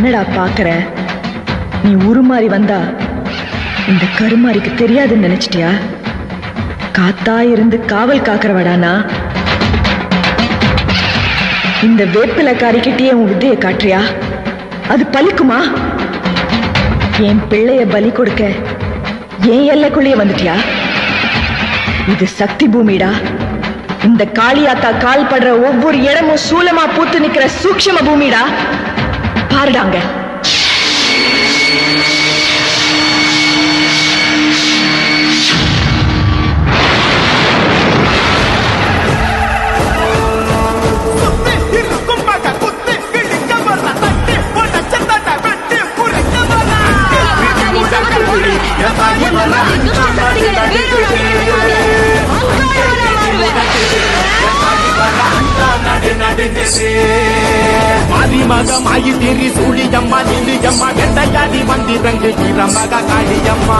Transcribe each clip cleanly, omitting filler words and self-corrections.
என்னடா பாக்குற? நீ உருமாறி வந்தா இந்த கருமாரிக்கு தெரியாதுன்னு நினைச்சிட்டியா? காத்தா இருந்து காவல் காக்கிறவடானா? இந்த வேப்பிலக்காரிக்கிட்டே உன் வித்தைய காட்டுறியா? அது பலிக்குமா? என் பிள்ளைய பலி கொடுக்க ஏன் எல்லைக்குள்ளேயே வந்துட்டியா? இது சக்தி பூமிடா. இந்த காளியாத்தா கால் படுற ஒவ்வொரு இடமும் சூலமா பூத்து நிக்கிற சூக்ஷ்ம பூமிடா. பாருடாங்க. மகமாயி திரி சூழியம்மா நிலியம்மா வெண்டையாடி வந்திரங்கு மக காளியம்மா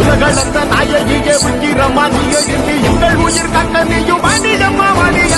உலகளந்த நாயகியே உக்கிரம்மா நீயே எங்கள் உயிர் கண்ண நீயும் மணியம்மா மணிய